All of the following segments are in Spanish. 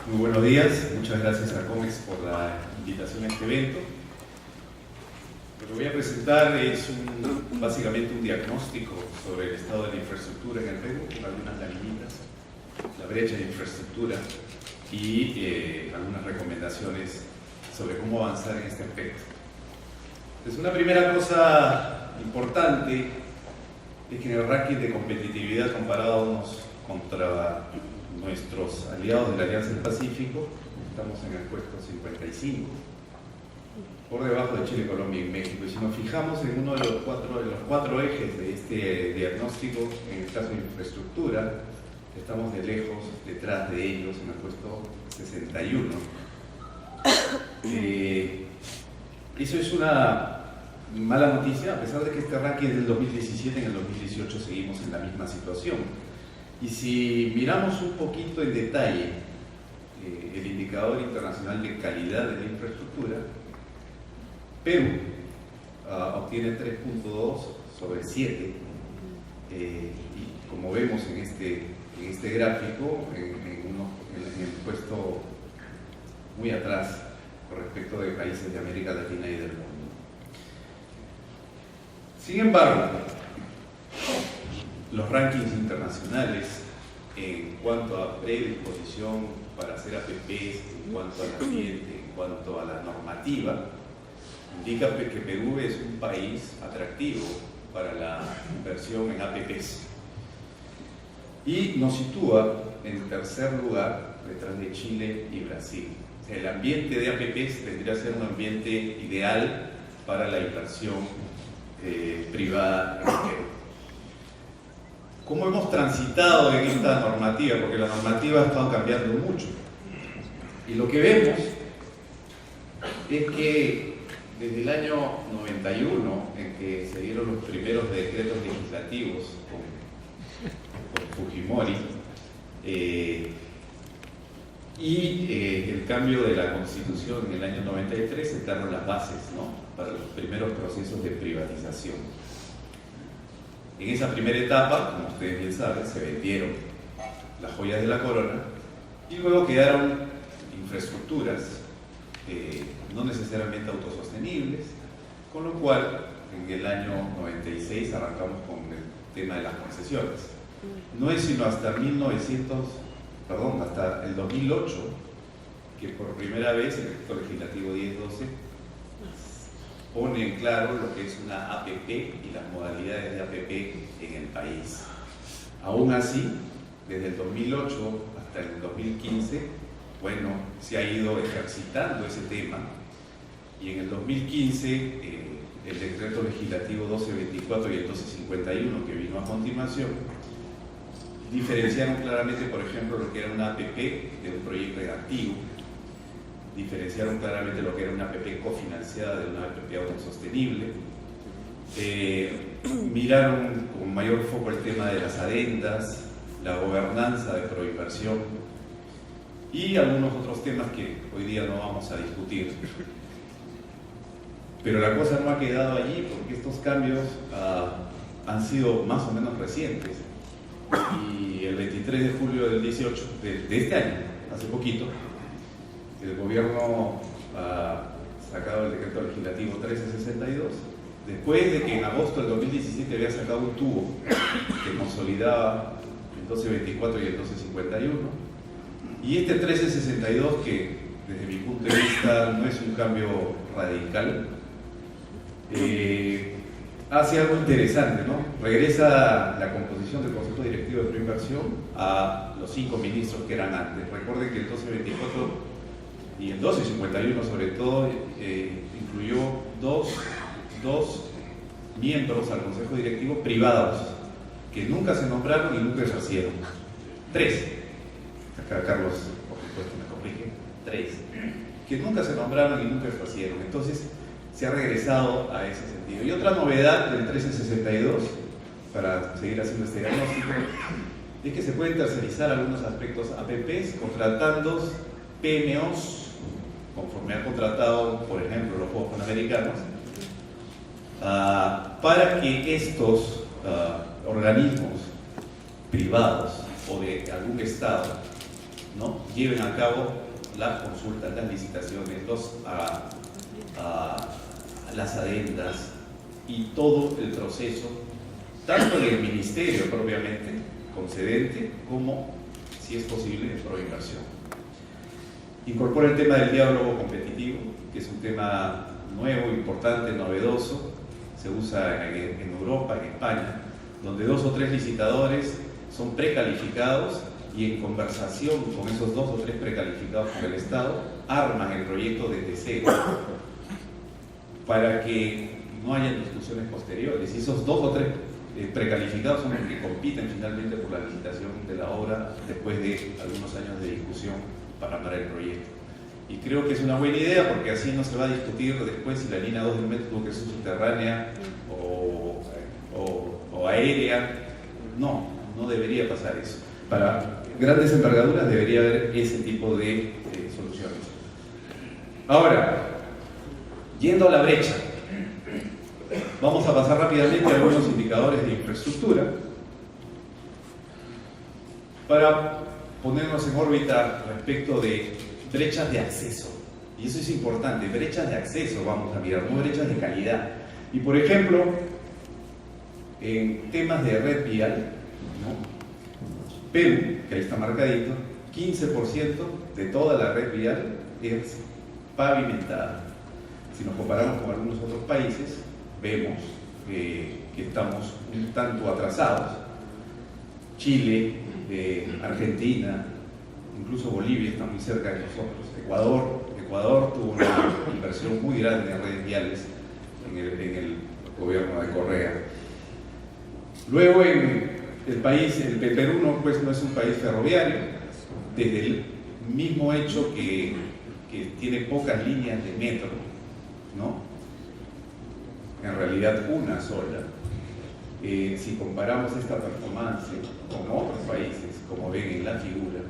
Muy buenos días, muchas gracias a COMEX por la invitación a este evento. Lo que voy a presentar es básicamente un diagnóstico sobre el estado de la infraestructura en el Perú, con algunas laminitas, la brecha de infraestructura y algunas recomendaciones sobre cómo avanzar en este aspecto. Entonces, una primera cosa importante es que en el ranking de competitividad comparados contra nuestros aliados de la Alianza del Pacífico, estamos en el puesto 55, por debajo de Chile, Colombia y México. Y si nos fijamos en uno de los cuatro ejes de este diagnóstico, en el caso de infraestructura, estamos de lejos detrás de ellos en el puesto 61. Eso es una mala noticia, a pesar de que este ranking es del 2017, en el 2018 seguimos en la misma situación. Y si miramos un poquito en detalle el indicador internacional de calidad de la infraestructura, Perú obtiene 3.2 sobre 7, y como vemos en este gráfico, en el puesto muy atrás con respecto de países de América Latina y del mundo. Sin embargo, los rankings internacionales en cuanto a predisposición para hacer APPs, en cuanto al ambiente, en cuanto a la normativa, indica que Perú es un país atractivo para la inversión en APPs y nos sitúa en tercer lugar detrás de Chile y Brasil. O sea, el ambiente de APPs tendría que ser un ambiente ideal para la inversión privada en Perú. ¿Cómo hemos transitado en esta normativa? Porque la normativa ha estado cambiando mucho. Y lo que vemos es que desde el año 91, en que se dieron los primeros decretos legislativos con Fujimori, y el cambio de la Constitución en el año 93, sentaron las bases, ¿no?, para los primeros procesos de privatización. En esa primera etapa, como ustedes bien saben, se vendieron las joyas de la corona y luego quedaron infraestructuras no necesariamente autosostenibles, con lo cual en el año 96 arrancamos con el tema de las concesiones. No es sino hasta hasta el 2008 que por primera vez el decreto legislativo 1012 pone en claro lo que es una APP y las modalidades de APP en el país. Aún así, desde el 2008 hasta el 2015, bueno, se ha ido ejercitando ese tema, y en el 2015 el decreto legislativo 1224 y el 1251, que vino a continuación, diferenciaron claramente, por ejemplo, lo que era una APP de un proyecto de activo, diferenciaron claramente lo que era una APP cofinanciada de una APP autosostenible, miraron con mayor foco el tema de las adendas, la gobernanza de proinversión y algunos otros temas que hoy día no vamos a discutir. Pero la cosa no ha quedado allí, porque estos cambios han sido más o menos recientes, y el 23 de julio del 18 de este año, hace poquito, el gobierno ha sacado el decreto legislativo 1362, después de que en agosto del 2017 había sacado un tubo que consolidaba el 1224 y el 1251, y este 1362, que desde mi punto de vista no es un cambio radical, hace algo interesante, ¿no? Regresa la composición del Consejo Directivo de Preinversión a los 5 ministros que eran antes. Recuerden que el 1224 y el 1251 sobre todo incluyó dos miembros al Consejo Directivo privados que nunca se nombraron y nunca ejercieron. 3. Acá Carlos, por supuesto, me corrige. 3. Que nunca se nombraron y nunca ejercieron. Entonces se ha regresado a ese sentido. Y otra novedad del 1362, para seguir haciendo este diagnóstico, es que se pueden tercerizar algunos aspectos APPs contratando PMOs, conforme han contratado, por ejemplo, los Juegos Panamericanos, para que estos organismos privados o de algún estado ¿no?, lleven a cabo las consultas, las licitaciones, las adendas y todo el proceso, tanto del ministerio propiamente concedente como, si es posible, en proinversión. Incorpora el tema del diálogo competitivo, que es un tema nuevo, importante, novedoso. Se usa en Europa, en España, donde 2 o 3 licitadores son precalificados y en conversación con esos 2 o 3 precalificados con el Estado, arman el proyecto desde cero para que no haya discusiones posteriores. Y esos 2 o 3 precalificados son los que compiten finalmente por la licitación de la obra después de algunos años de discusión para armar el proyecto. Y creo que es una buena idea porque así no se va a discutir después si la línea 2 del metro tuvo que ser subterránea o aérea. No debería pasar eso. Para grandes envergaduras debería haber ese tipo de soluciones. Ahora, yendo a la brecha, vamos a pasar rápidamente a algunos indicadores de infraestructura para ponernos en órbita respecto de brechas de acceso. Y eso es importante, brechas de acceso vamos a mirar, no brechas de calidad. Y por ejemplo, en temas de red vial, ¿no?, Perú, que ahí está marcadito, 15% de toda la red vial es pavimentada. Si nos comparamos con algunos otros países, vemos que estamos un tanto atrasados. Chile, Argentina, incluso Bolivia está muy cerca de nosotros. Ecuador tuvo una inversión muy grande en redes viales en el gobierno de Correa. Luego el Perú no es un país ferroviario, desde el mismo hecho que tiene pocas líneas de metro, ¿no?, en realidad una sola. Si comparamos esta performance con otros países, como ven en la figura,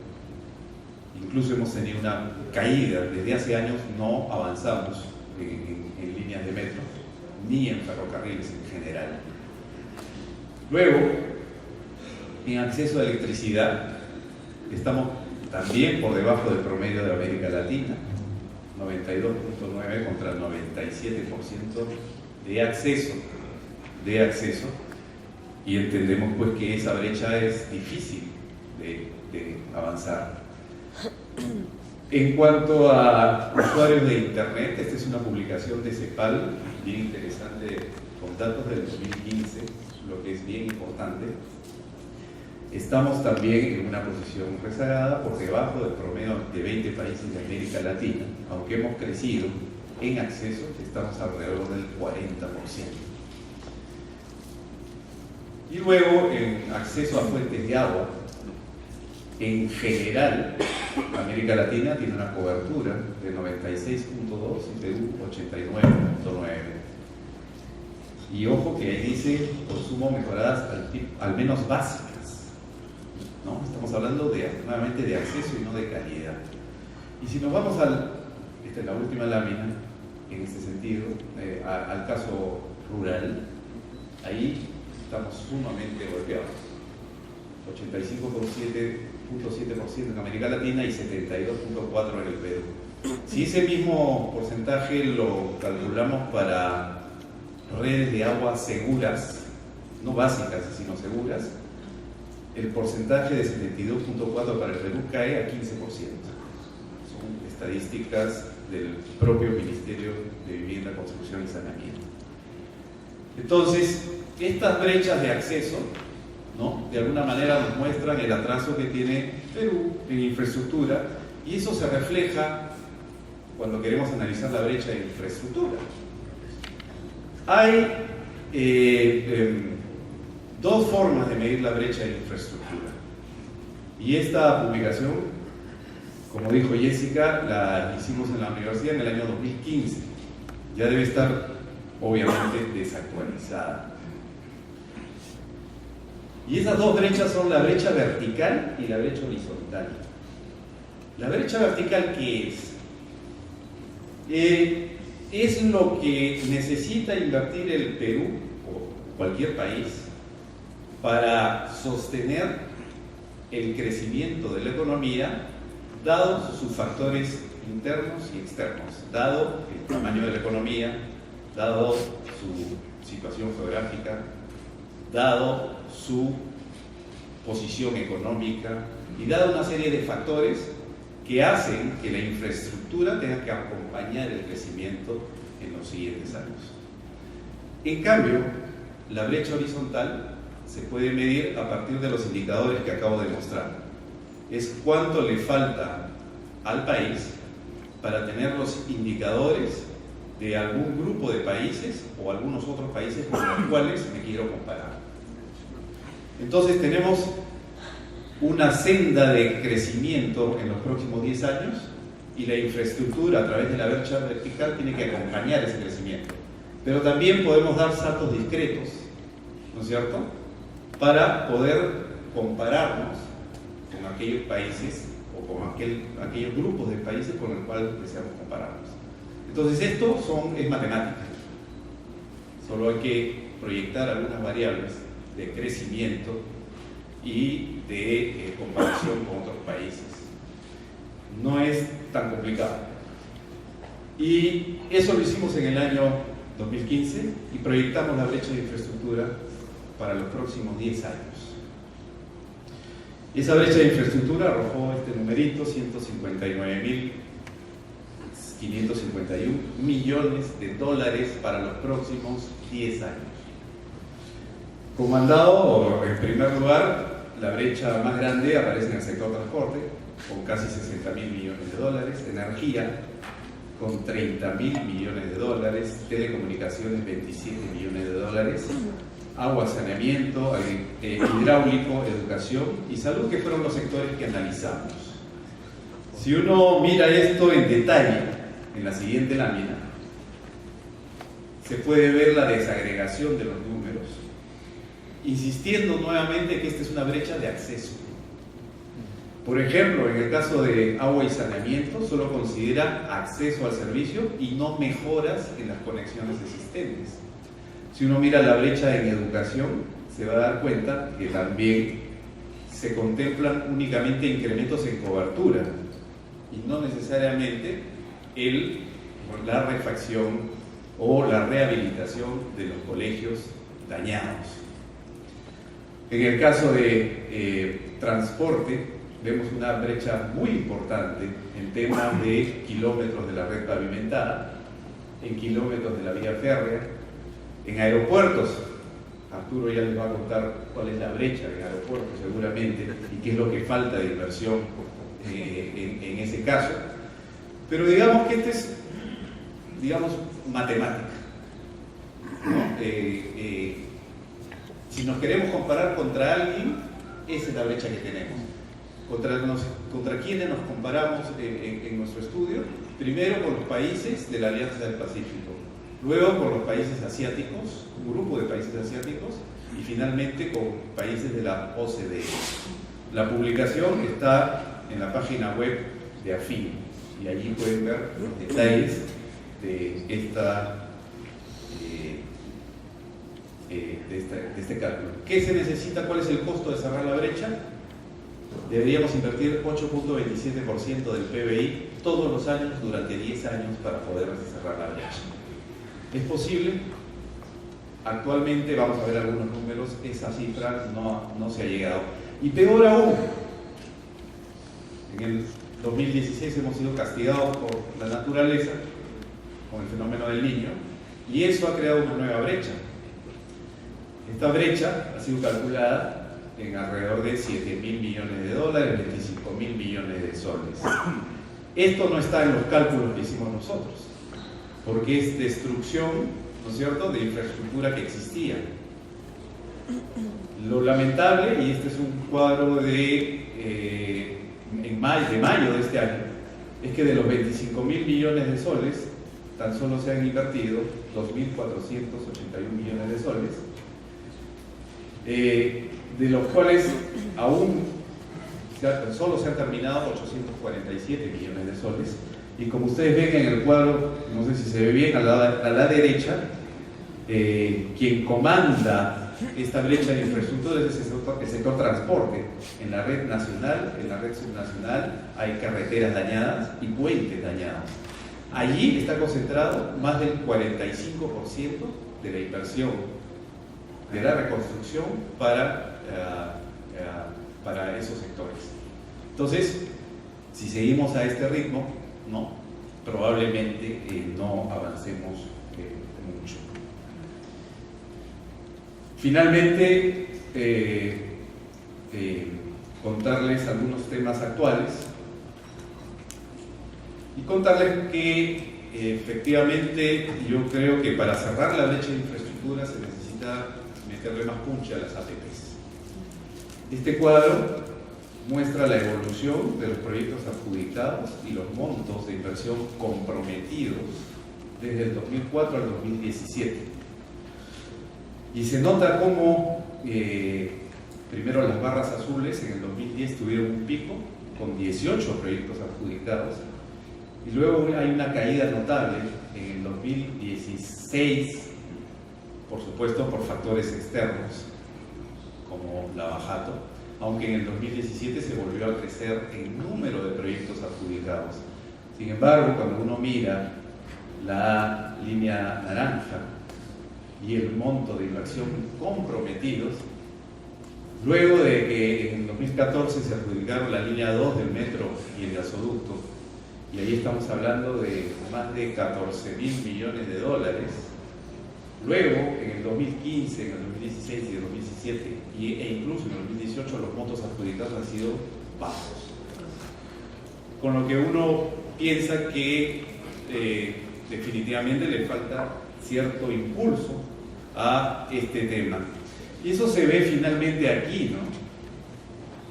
incluso hemos tenido una caída, desde hace años no avanzamos en líneas de metro, ni en ferrocarriles en general. Luego, en acceso a electricidad, estamos también por debajo del promedio de América Latina, 92.9 contra el 97% de acceso, y entendemos pues que esa brecha es difícil de avanzar. En cuanto a usuarios de Internet, esta es una publicación de CEPAL, bien interesante, con datos del 2015, lo que es bien importante. Estamos también en una posición rezagada por debajo del promedio de 20 países de América Latina, aunque hemos crecido en acceso, estamos alrededor del 40%. Y luego, en acceso a fuentes de agua, en general, América Latina tiene una cobertura de 96.2 y Perú 89.9. Y ojo que ahí dice consumo mejoradas al menos básicas, ¿no? Estamos hablando nuevamente de acceso y no de calidad. Y si nos vamos esta es la última lámina, en este sentido, al caso rural, ahí estamos sumamente golpeados. 85.7% en América Latina y 72.4% en el Perú. Si ese mismo porcentaje lo calculamos para redes de agua seguras, no básicas, sino seguras, el porcentaje de 72.4% para el Perú cae a 15%. Son estadísticas del propio Ministerio de Vivienda, Construcción y Saneamiento. Entonces, estas brechas de acceso, ¿no?, de alguna manera nos muestran el atraso que tiene Perú en infraestructura, y eso se refleja cuando queremos analizar la brecha de infraestructura. Hay dos formas de medir la brecha de infraestructura, y esta publicación, como dijo Jessica, la hicimos en la universidad en el año 2015. Ya debe estar obviamente desactualizada. Y esas dos brechas son la brecha vertical y la brecha horizontal. La brecha vertical, ¿qué es? Es lo que necesita invertir el Perú o cualquier país para sostener el crecimiento de la economía dados sus factores internos y externos, dado el tamaño de la economía, dado su situación geográfica, dado su posición económica y dado una serie de factores que hacen que la infraestructura tenga que acompañar el crecimiento en los siguientes años. En cambio, la brecha horizontal se puede medir a partir de los indicadores que acabo de mostrar. Es cuánto le falta al país para tener los indicadores de algún grupo de países o algunos otros países con los cuales me quiero comparar. Entonces tenemos una senda de crecimiento en los próximos 10 años y la infraestructura a través de la brecha vertical tiene que acompañar ese crecimiento. Pero también podemos dar saltos discretos, ¿no es cierto?, para poder compararnos con aquellos países o con aquellos grupos de países con los cuales deseamos compararnos. Entonces esto es matemática. Solo hay que proyectar algunas variables de crecimiento y de comparación con otros países. No es tan complicado. Y eso lo hicimos en el año 2015 y proyectamos la brecha de infraestructura para los próximos 10 años. Esa brecha de infraestructura arrojó este numerito, 159.551 millones de dólares para los próximos 10 años. Comandado, en primer lugar, la brecha más grande aparece en el sector transporte, con casi 60.000 millones de dólares, energía, con 30.000 millones de dólares, telecomunicaciones, 27 millones de dólares, agua, saneamiento, hidráulico, educación y salud, que fueron los sectores que analizamos. Si uno mira esto en detalle, en la siguiente lámina, se puede ver la desagregación de los números, insistiendo nuevamente que esta es una brecha de acceso. Por ejemplo, en el caso de agua y saneamiento, solo considera acceso al servicio y no mejoras en las conexiones existentes. Si uno mira la brecha en educación, se va a dar cuenta que también se contemplan únicamente incrementos en cobertura y no necesariamente la refacción o la rehabilitación de los colegios dañados. En el caso de transporte, vemos una brecha muy importante en temas de kilómetros de la red pavimentada, en kilómetros de la vía férrea, en aeropuertos. Arturo ya les va a contar cuál es la brecha en aeropuertos seguramente y qué es lo que falta de inversión en ese caso. Pero digamos que este es, matemática, ¿no? Si nos queremos comparar contra alguien, esa es la brecha que tenemos. ¿Contra quiénes nos comparamos en nuestro estudio? Primero con los países de la Alianza del Pacífico, luego con los países asiáticos, un grupo de países asiáticos, y finalmente con países de la OCDE. La publicación está en la página web de AFIN y allí pueden ver los detalles de este cálculo. ¿Qué se necesita? ¿Cuál es el costo de cerrar la brecha? Deberíamos invertir 8.27% del PBI todos los años durante 10 años para poder cerrar la brecha. ¿Es posible? Actualmente, vamos a ver algunos números, esa cifra no se ha llegado. Y peor aún, en el 2016 hemos sido castigados por la naturaleza con el fenómeno del Niño y eso ha creado una nueva brecha. Esta brecha ha sido calculada en alrededor de 7.000 millones de dólares, 25.000 millones de soles. Esto no está en los cálculos que hicimos nosotros, porque es destrucción, ¿no es cierto?, de infraestructura que existía. Lo lamentable, y este es un cuadro de mayo de este año, es que de los 25.000 millones de soles, tan solo se han invertido 2.481 millones de soles, de los cuales aún solo se han terminado 847 millones de soles. Y como ustedes ven en el cuadro, no sé si se ve bien, a la derecha, quien comanda esta brecha de infraestructura es el sector transporte. En la red nacional, en la red subnacional, hay carreteras dañadas y puentes dañados. Allí está concentrado más del 45% de la inversión de la reconstrucción para esos sectores. Entonces, si seguimos a este ritmo, ¿no?, probablemente no avancemos mucho. Efectivamente, contarles algunos temas actuales y contarles que efectivamente yo creo que para cerrar la brecha de infraestructura se necesita meterle más punch a las APPs. Este cuadro muestra la evolución de los proyectos adjudicados y los montos de inversión comprometidos desde el 2004 al 2017. Y se nota cómo primero las barras azules en el 2010 tuvieron un pico con 18 proyectos adjudicados y luego hay una caída notable en el 2016, por supuesto por factores externos como la Bajato, aunque en el 2017 se volvió a crecer el número de proyectos adjudicados. Sin embargo, cuando uno mira la línea naranja y el monto de inversión comprometidos, luego de que en 2014 se adjudicaron la línea 2 del metro y el gasoducto, y ahí estamos hablando de más de 14.000 millones de dólares, luego en el 2015, en el 2016 y el 2017, e incluso en el 2018 los montos adjudicados han sido bajos. Con lo que uno piensa que definitivamente le falta cierto impulso a este tema. Y eso se ve finalmente aquí, ¿no?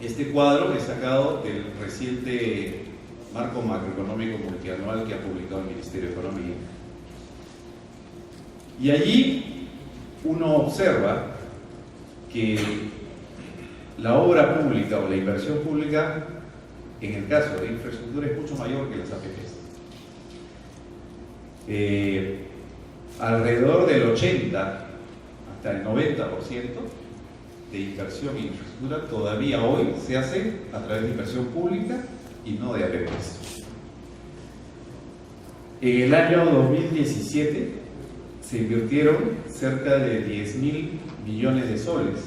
Este cuadro es sacado del reciente marco macroeconómico multianual que ha publicado el Ministerio de Economía. Y allí uno observa que la obra pública o la inversión pública, en el caso de infraestructura, es mucho mayor que las APPs. Alrededor del 80 hasta el 90% de inversión en infraestructura todavía hoy se hace a través de inversión pública y no de APPs. En el año 2017 se invirtieron cerca de 10.000 millones de soles,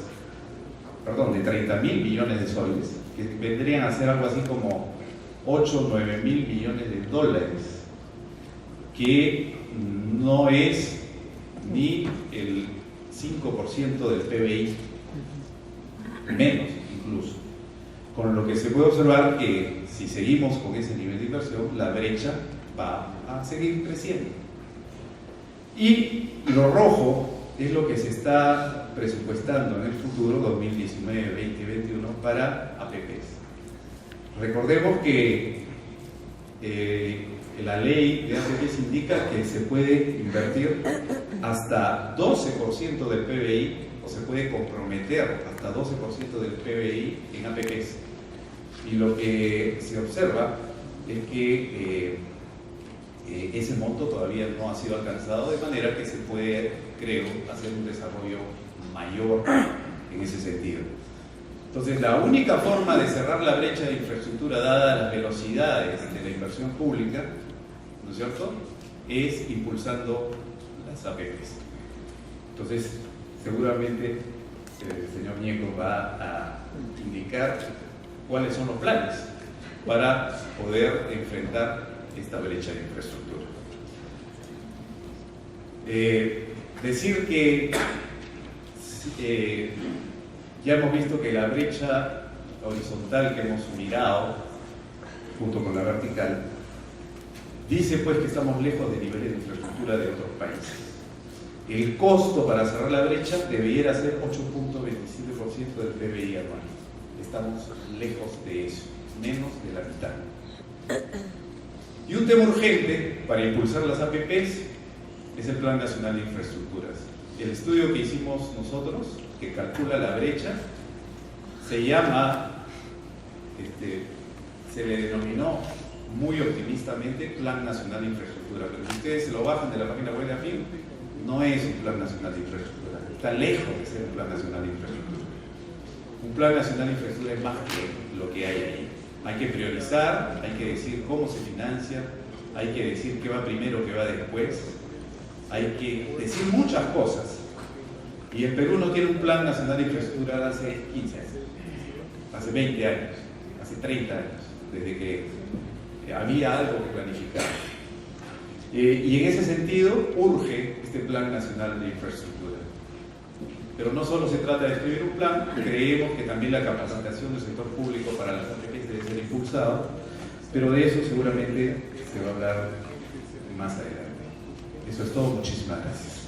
perdón, de 30.000 millones de soles, que vendrían a ser algo así como 8 o 9.000 millones de dólares, que no es ni el 5% del PBI, menos incluso. Con lo que se puede observar que si seguimos con ese nivel de inversión, la brecha va a seguir creciendo. Y lo rojo es lo que se está presupuestando en el futuro 2019, 2021 para APPs. Recordemos que la ley de APPs indica que se puede invertir hasta 12% del PBI o se puede comprometer hasta 12% del PBI en APPs. Y lo que se observa es que ese monto todavía no ha sido alcanzado, de manera que se puede, creo, hacer un desarrollo mayor en ese sentido. Entonces, la única forma de cerrar la brecha de infraestructura, dadas las velocidades de la inversión pública, ¿no es cierto?, es impulsando las APPs. Entonces, seguramente el señor Ñeco va a indicar cuáles son los planes para poder enfrentar esta brecha de infraestructura. Decir que ya hemos visto que la brecha horizontal que hemos mirado junto con la vertical dice pues que estamos lejos de niveles de infraestructura de otros países. El costo para cerrar la brecha debiera ser 8.27% del PBI anual. Estamos lejos de eso, menos de la mitad. Y un tema urgente para impulsar las APPs es el Plan Nacional de Infraestructuras. El estudio que hicimos nosotros, que calcula la brecha, se llama, se le denominó muy optimistamente Plan Nacional de Infraestructura, pero si ustedes se lo bajan de la página web de AFIP, no es un Plan Nacional de Infraestructura, está lejos de ser un Plan Nacional de Infraestructura. Un Plan Nacional de Infraestructura es más que lo que hay ahí. Hay que priorizar, hay que decir cómo se financia, hay que decir qué va primero, qué va después, hay que decir muchas cosas. Y el Perú no tiene un Plan Nacional de Infraestructura hace 15 años, hace 20 años, hace 30 años, desde que había algo que planificar. Y en ese sentido urge este Plan Nacional de Infraestructura. Pero no solo se trata de escribir un plan, creemos que también la capacitación del sector público para las APPs debe ser impulsado, pero de eso seguramente se va a hablar más adelante. Eso es todo, muchísimas gracias.